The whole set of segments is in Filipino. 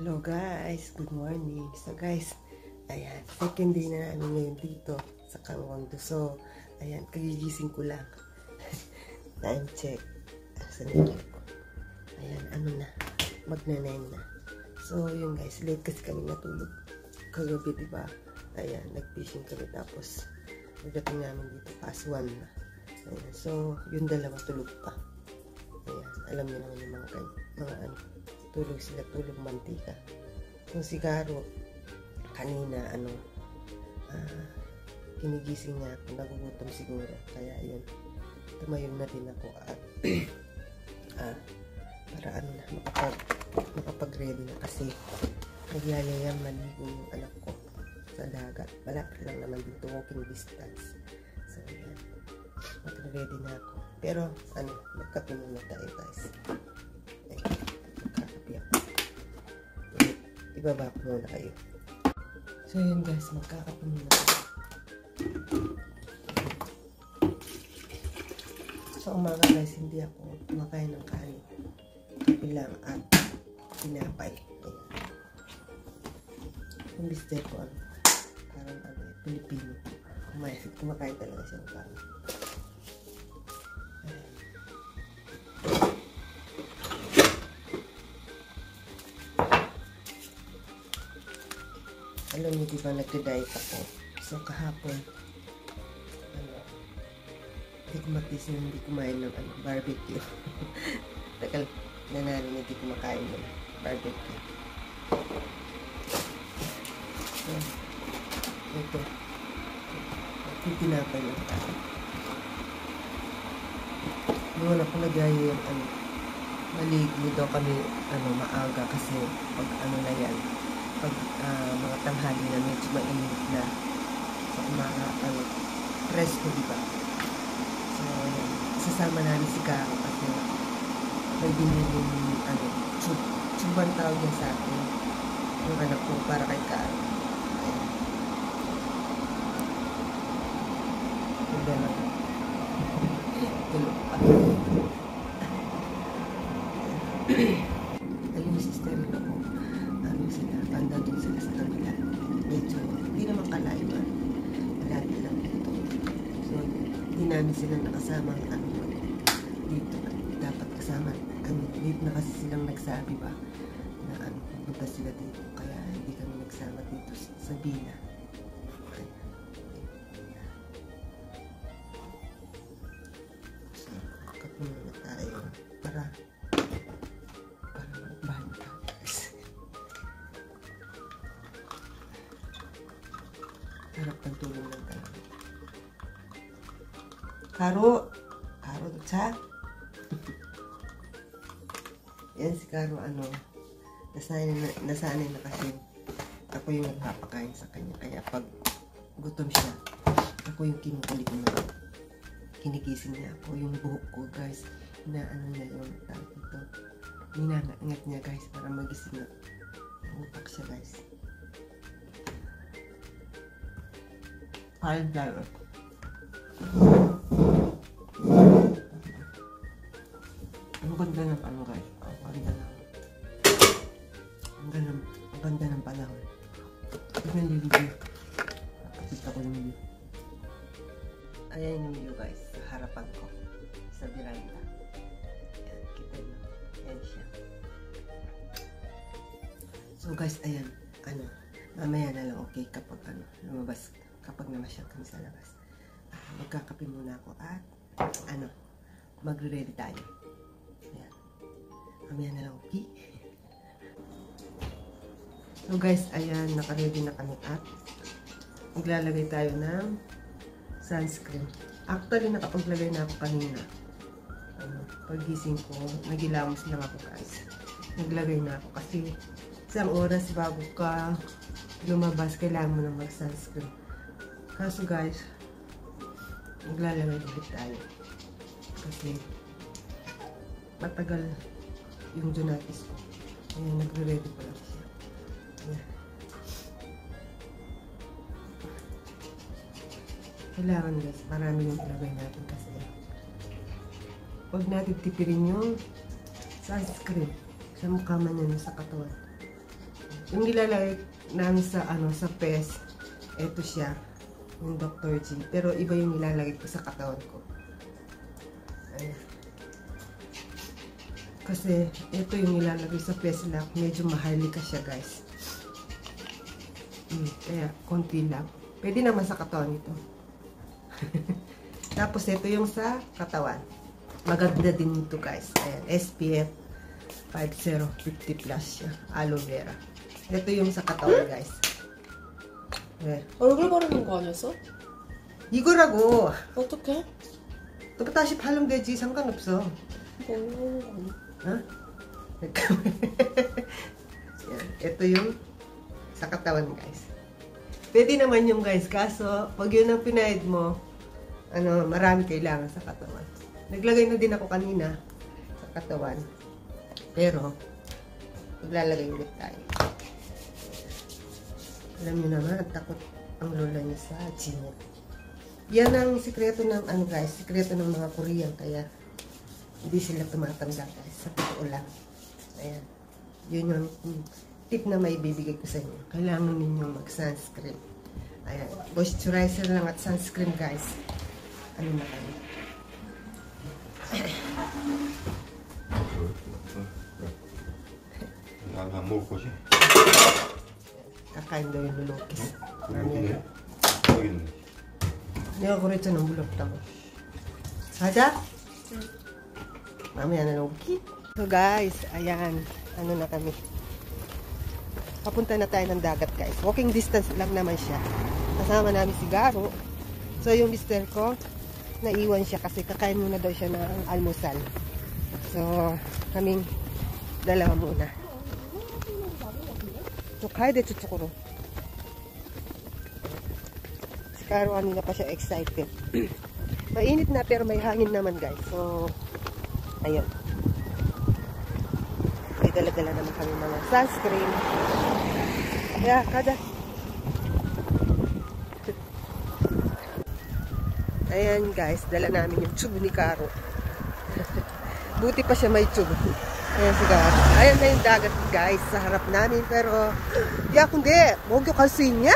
Hello guys, good morning. So guys, ayan, second day na namin ngayon dito sa Kangwangdo. So, ayan, kagigising ko lang. Time check. Sandali ko. Ayan, ano na, magna-9 na. So, yun guys, late kasi kami natulog kagabi, diba? Ayan, nag-fishing kami tapos nagdating namin dito past 1 na. Ayan, so, yung dalawa tulog pa. Ayan, alam niyo naman yung mga ano, tulog sila, tulog mantika. So, si Garo, kanina, kinigising niya ako, nagugutom siguro. Kaya, yun, tumayo na din ako at, para ano na, makapag-ready na kasi nagyayayang maligo yung anak ko sa dagat. Malapit lang naman dito, walking distance. So, yan. Mag-ready na ako. Pero, magkape muna tayo, guys. Ibaba ko muna kayo. So yun guys, magkakape muna tayo. So umaga guys, hindi ako kumakain ng kanin. Kape lang at tinapay. Yung mister ko, parang Pilipino. Kumakain talaga siya ng kanin. Alam niyo, diba, nagda-diet ako. So, kahapon, hindi ko matis na hindi kumain ng barbecue. Tagal na namin hindi kumakain ng barbecue. So, ito. Titinapay lang tayo. Noon ako nagyaya yung maligo daw kami maaga kasi pag na yan. Pag mga tanghali na medyo mainit na sa umaga, presko, diba? So, ayan. Isasama namin si Garo kasi may binili tsuban tawag yan sa akin. Yung anak ko para kay Garo. Ayan. Hindi lang. Tulog pa. Ayun yung sister ko. Sila, banda doon sila sa kanila. Medyo, hindi naman kalayo. Malaki lang dito. So, hindi namin sila nakasama dito. Dapat kasama. Dito na kasi silang nagsabi ba na pupunta sila dito. Kaya hindi kami nagsama dito sa Bila. So, kapag na tayo para magbahan tayo. Harap ng tulong lang tayo. Karo sa yan si Karo, nasanay na kasi ako yung nagpapakain sa kanya. Kaya pag gutom siya, ako yung kinukulit na kinigising niya ako. Yung buhok ko guys, niya yung tawag ito, ninangat niya guys para magising na utak siya guys. Kain tayo. Ang ganda ng guys. Ang ganda ng panahon. Tignan yung video. Kapita ko yung video. Ayan yung video guys. Sa harapan ko. Sa veranda. Ayan, kita nyo. Ayan siya. So guys, ayan. Mamaya na lang okay kapag lumabas. Kapag namasyal kami sa labas. Magkakape muna ako at magre-ready tayo. Ayan. Mamaya na lang, okay? So guys, ayan, naka-ready na kami at maglalagay tayo ng sunscreen. Actually, nakapaglagay na ako kanina. Paggising ko, nagilamos lang ako guys. Naglagay na ako kasi isang oras bago ka lumabas, kailangan mo na mag-sunscreen. Kaso guys, maglalagay ulit tayo. Kasi matagal yung Donatis ko. Ayan, nagre-ready pa lang siya. Ayan. Kailangan guys, marami yung ilagay natin kasi huwag natin tipirin yung sunscreen sa mukha man yan sa katawan. Yung nilalagay namin sa, sa PES, ito siya. Yung Dr. G. Pero iba yung nilalagay ko sa katawan ko. Ayan. Kasi ito yung nilalagay sa PES Lock. Medyo mahalika siya, guys. Kaya konti lang. Pwede naman sa katawan ito. Tapos ito yung sa katawan. Maganda din ito, guys. Ayan, SPF 50 plus siya. Aloe vera. Ito yung sa katawan, guys. 네. 얼굴 바르는 거 아니었어? 이거라고. 어떡해? 또 다시 바르면 되지. 상관없어. 어? Ito yung sa katawan, guys. Pwede naman yung guys. Kaso, pag yun ang pinahid mo, marami kailangan sa katawan. Naglagay na din ako kanina sa katawan. Pero, maglalagay ulit tayo. Alam niyo naman, takot ang lola niya sa chinit. Yan ang sikreto ng, guys, sikreto ng mga Korean. Kaya, hindi sila tumatanda, guys. Sa totoo lang. Ayan. Yun yung tip na may bibigay ko sa inyo. Kailangan ninyong mag-sunscreen. Ayan. Moisturizer lang at sunscreen, guys. Ano na kayo? 안 먹을 거지? Kakain daw yung lulukis. 여기 있는 거. 내가 그랬잖아, 물렸다고. 가자? mamaya na lang. So guys, ayan. Ano na kami. Papunta na tayo ng dagat, guys. Walking distance lang naman siya. Kasama namin si Garo. So yung mister ko, naiwan siya kasi kakain muna daw siya ng almusal. So, kaming dalawa muna. So, kaya dito tsukuro. Si Caro kanina pa siya excited. Mainit na pero may hangin naman, guys. So, ayun. May dala-dala naman kami mga sunscreen. Kaya, kada. Ayan, guys. Dala namin yung tube ni Caro. Buti pa siya may tube. Ayan si Garo. Ayan na yung dagat, guys, sa harap namin. Pero, 야, 근데 목욕 갈 수 있냐?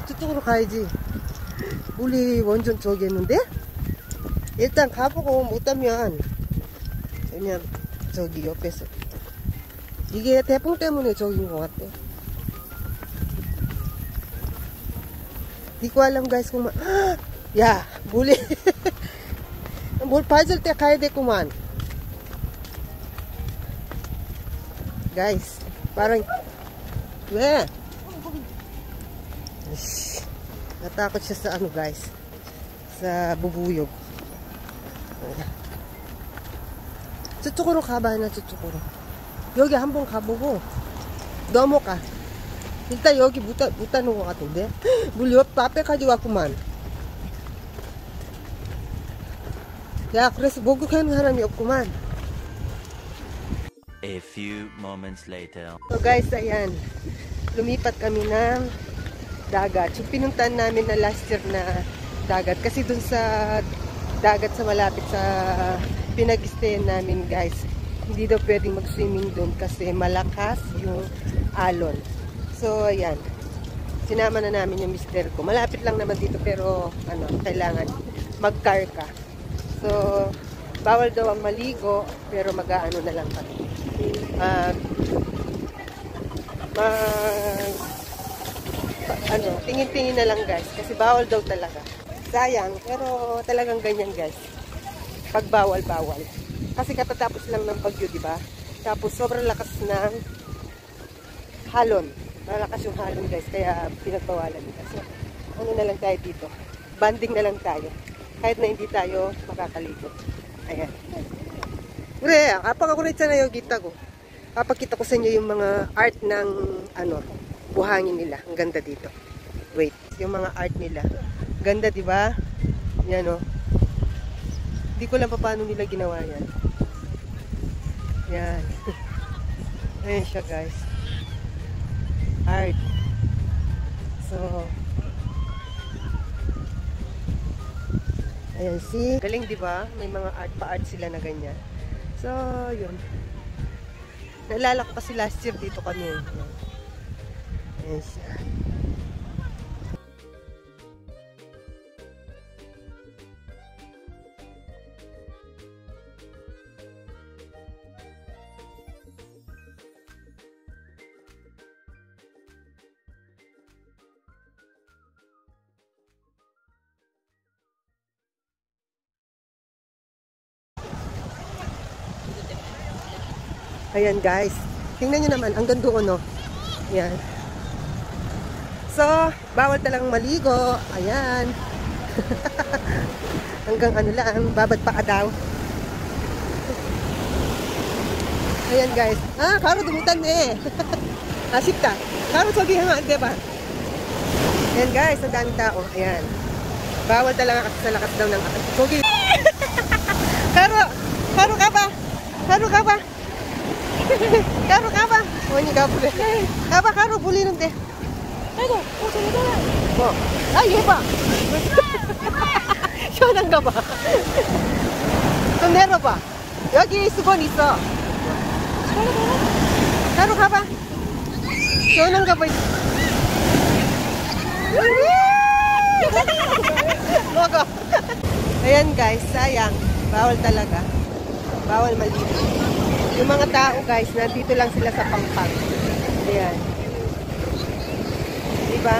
저쪽으로 가야지. 우리 원전 저기 있는데? 일단 가보고 못하면 그냥 저기 옆에서. 이게 태풍 때문에 저기인 것 같아. Di ko alam, guys, kung 야, 물이 뭘 빠질 때 가야 됐구만. Guys, parang 왜? Natakot siya sa guys, sa bubuyog. 저쪽으로 가봐. 나 저쪽으로. 여기 한번 가보고 넘어가. 일단 여기 못 타는 것 같은데. 물 옆 앞에까지 왔구만. 야, 그래서 목욕하는 사람이 없구만. A few moments later. So guys, ayan. Lumipat kami ng dagat. So pinuntahan namin na last year na dagat. Kasi dun sa dagat sa malapit sa pinag-stayan namin, guys, hindi daw pwedeng mag-swimming dun kasi malakas yung alon. So ayan. Sinama na namin yung mister ko. Malapit lang naman dito pero kailangan mag-car ka. So, bawal daw ang maligo, pero mag-aano na lang kami. Tingin-tingin na lang, guys, kasi bawal daw talaga. Sayang, pero talagang ganyan, guys. Pag bawal. Kasi katatapos lang ng bagyo, di ba? Tapos sobrang lakas ng halon. Malakas yung halon, guys, kaya pinagbawalan nila. So, na lang tayo dito. Banding na lang tayo. Kahit na hindi tayo makakaligo. Ayan. Ure, kapag ako rin sana yung kita ko. Papakita ko sa inyo yung mga art ng buhangin nila. Ang ganda dito. Wait, yung mga art nila. Ganda, di ba? Yan, oh. Hindi ko lang paano nila ginawa yan. Yan. Ayan siya, guys. Art. So, ayan, see? Galing, di ba? May mga art pa art sila na ganyan. So, yun. Naalala ko kasi last year dito kami. Ayan siya. Ayan guys, tingnan nyo naman, hanggang doon no. Ayan. So, bawal talagang maligo. Ayan. Hanggang ano lang, babad pa ka daw. Ayan guys. Ah, Karo dumutan eh. Asik ka. Karo sabi nga, diba? Ayan guys, ang daming tao. Ayan. Bawal talaga kasi sa lakas daw ng Sogi. Karo ka ba? Karo ka ba? Karo ka ba? O, hindi ka pula. Karo, buli nun te. Ego, sino ka na? O, ay, iba. Siya nang ka ba? Tonero ba? Yogi, sugon iso. Karo ka ba? Siya nang ka ba? Logo. Ayan guys, sayang. Bawal talaga. Bawal maligo. Yung mga tao guys, nandito lang sila sa pangpang. Ayan. Diba?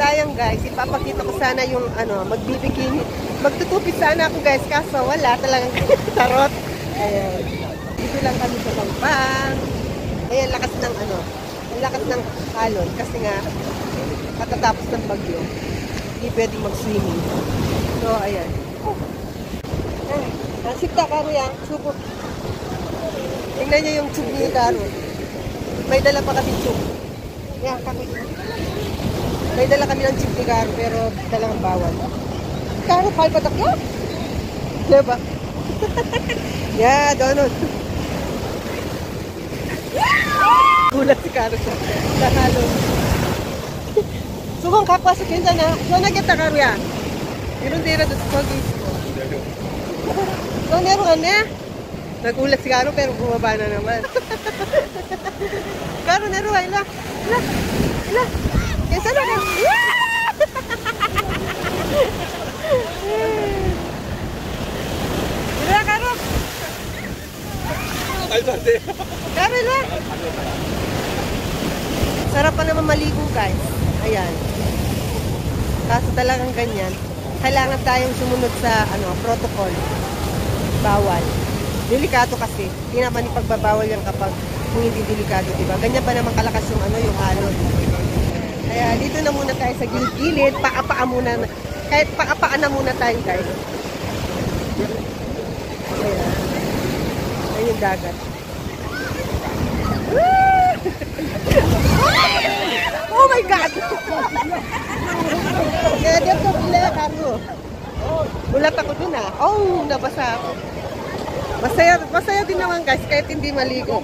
Sayang guys, ipapakita ko sana yung ano, magbibikini. Magtutupit sana ako guys, kaso wala talagang tarot. Ayan. Dito lang kami sa pangpang. Ayan, lakas ng ano, lakas ng alon. Kasi nga, katatapos ng bagyo, hindi pwedeng mag-swimming. So, ayan. Nasipta Karo yan, subo. Tingnan niyo yung tube ni Karo. May dala pa kami tube. Yan, kami. May dala kami ng tube ni Karo, pero talagang bawal. Karo, palpatak yan. Diba? Yeah, donut. Gulat si Karo sa halo. Sugong kakpasok yun dyan ha. So, nagkita Karo yan. Irundira doon sa Sogi. So, meron ka na. Nagulat si Karo pero bumaba na naman. Karo, nero, ila. Ila. Kesa na ka. Ila, Karo. Karo, ila. Sarap pa naman maligo, guys. Ayan. Kaso talagang ganyan. Kailangan tayong sumunod sa protocol. Bawal. Delikado kasi. Hindi naman ipagbabawal yan kapag kung hindi delikado, diba? Ganyan pa naman kalakas yung yung alon. Kaya dito na muna tayo sa gilid-gilid. Paapaa muna. Kahit paapaan na muna tayo, guys. Ayan. Ayan yung dagat. Oh my God! Kaya dito pila, Karo. Ulat ako dun ah. Oh, nabasa ako. Masaya din naman guys, kahit hindi maligo.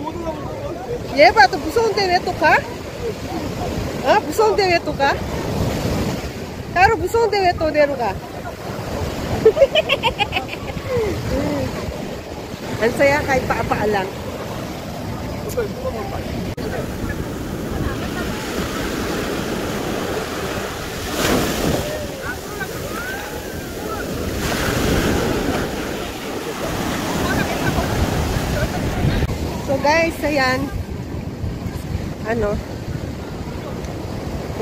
Yeba, ito busong deweto ka? Ha? Busong deweto ka? Karo, busong deweto dero ka? Ang saya kahit paapaa lang. So guys, ayan,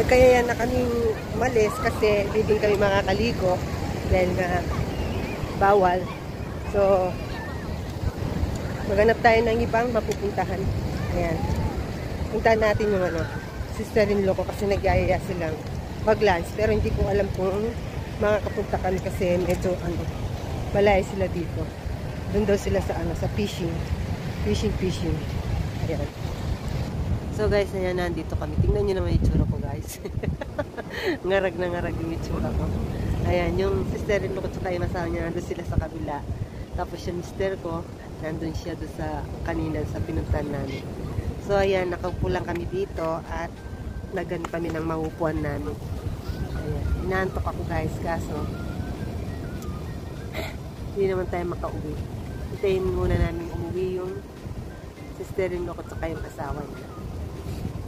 kaya na kaming umalis kasi hindi din kami makakaligo dahil nga bawal. So, maghanap tayo ng ibang mapupuntahan. Ayan. Puntahan natin yung sister-in-law ko kasi nagyayaya silang mag-lunch. Pero hindi ko alam kung makakapunta kami kasi medyo malayo sila dito. Doon daw sila sa sa fishing. Fishing. Ayan. So guys, ayan, nandito kami. Tingnan nyo naman yung itsura ko guys. Ngarag na ngarag yung itsura ko. Ayan, yung sister-in-law ko tsaka yung asawa niya, nandun sila sa kabila. Tapos yung mister ko, nandun siya doon sa kanina sa pinuntahan namin. So ayan, nakaupo lang kami dito at naghanap kami ng maupuan namin. Ayan, inaantok ako guys, kaso hindi naman tayo makauwi. Hintayin muna namin umuwi yung sister-in-law ko tsaka yung asawa niya.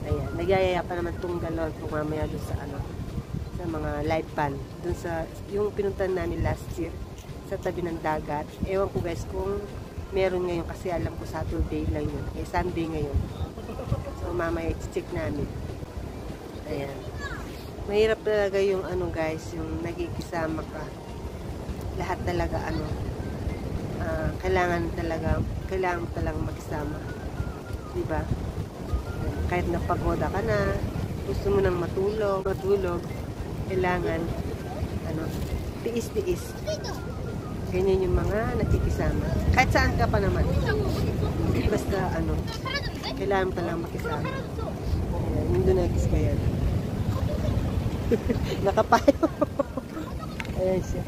Ayan, nagyayaya pa naman itong dalawa kung mamaya doon sa sa mga live band. Doon sa, yung pinuntahan namin last year, sa tabi ng dagat. Ewan ko guys kung meron ngayon kasi alam ko Saturday lang yun. Sunday ngayon. So mamaya i-check namin. Ayan. Mahirap talaga yung guys, yung nagkikisama ka. Lahat talaga kailangan talagang makisama. Diba? Kahit napagoda ka na, gusto mo nang matulog, kailangan tiis-tiis. Ganyan yung mga nakikisama. Kahit saan ka pa naman. Basta kailangan talagang makisama. Ayan, yung dunagis ko yan. Nakapayo. Ayan siya.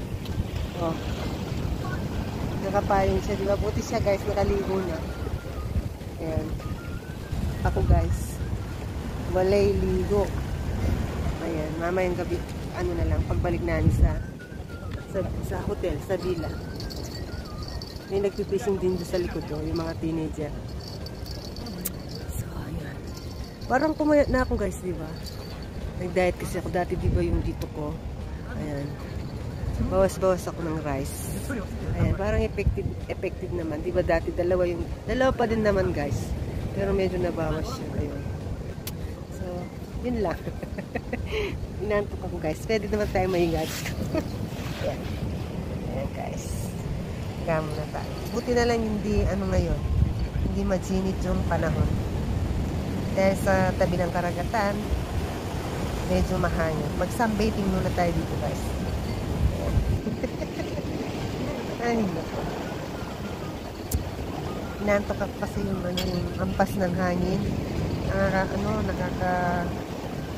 Oh. Nakapayong siya. Diba? Buti siya guys, nakaligo na. Ayan. Ako guys, walay ligo. Ayan, mamayang gabi, na lang, pagbalik namin sa hotel, sa villa. May nagpipishing din doon sa likod yung mga teenager. So, ayan. Parang pumayat na ako guys, diba? Nag-diet kasi ako dati, diba yung dito ko. Ayan. Bawas-bawas ako ng rice. Ayan, parang effective naman. Diba dati, dalawa pa din naman guys. Pero medyo nabawas siya. Ayun. So, yun lang. Inantok ako guys. Pwede naman tayo mahingad. Ayan. Ayan guys. Gamo na tayo. Buti na lang hindi, ngayon. Hindi majinit yung panahon. Dahil sa tabi ng karagatan, medyo mahangin. Mag-sunbathing muna tayo dito guys. Ayan. Ay, naku. Inantok ako kasi yung ampas ng hangin.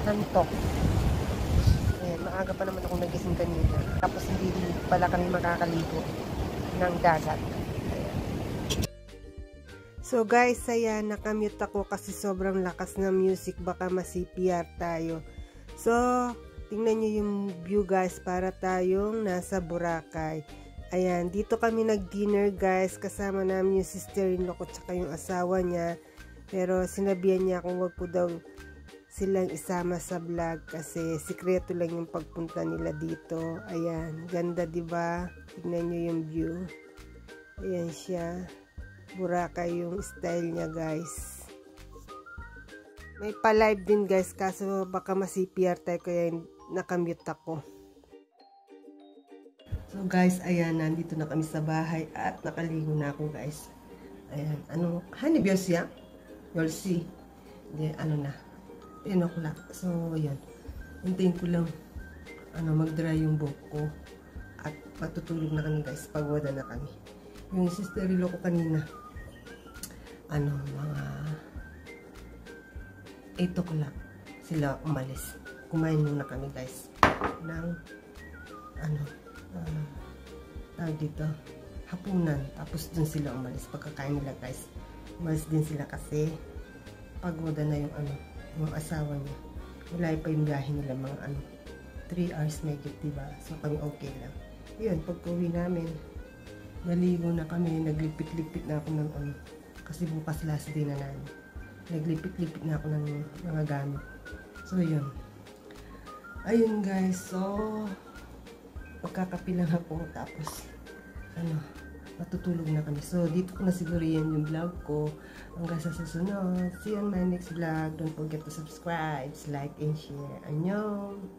Nakakahantok. Ayan, maaga pa naman akong nagising kanina. Tapos hindi pala kami makakaligo ng dagat. Ayan. So guys, ayan, nakamute ako kasi sobrang lakas ng music. Baka ma-CPR tayo. So, tingnan nyo yung view guys, para tayong nasa Boracay. Ayan, dito kami nag-dinner guys, kasama namin yung sister-in-law ko tsaka yung asawa niya. Pero sinabihan niya kung wag ko daw silang isama sa vlog kasi sikreto lang yung pagpunta nila dito. Ayan, ganda diba? Tignan nyo yung view. Ayan siya. Boracay yung style niya guys. May pa-live din guys, kaso baka ma-CPR tayo kaya nakamute ako. So guys, ayan, nandito na kami sa bahay at nakaligo na ako guys. Ayan, honey bears ya? You'll see. Hindi, na. 10 o'clock. So, ayan. Hintayin ko lang, mag-dry yung buhok ko. At matutulog na kami guys. Pagwada na kami. Yung sister-in-law ko kanina, mga 8 o'clock sila umalis. Kumain muna kami guys. Ng, tawag dito, hapunan. Tapos dun sila umalis. Pagkakain nila guys, umalis din sila kasi pagoda na yung yung asawa niya. Wala pa yung biyahe nila, mga 3 hours medyo, diba? So kami okay lang. Yun, pagka-uwi namin, naligo na kami, naglipit-lipit na ako ng kasi bukas last day na namin. Naglipit-lipit na ako ng mga gamit. So yun. Ayun guys, so magkakapilang ako tapos matutulog na kami. So dito ko na siguro yan yung vlog ko. Hanggang sa susunod. See you on my next vlog. Don't forget to subscribe, like, and share. Annyeong!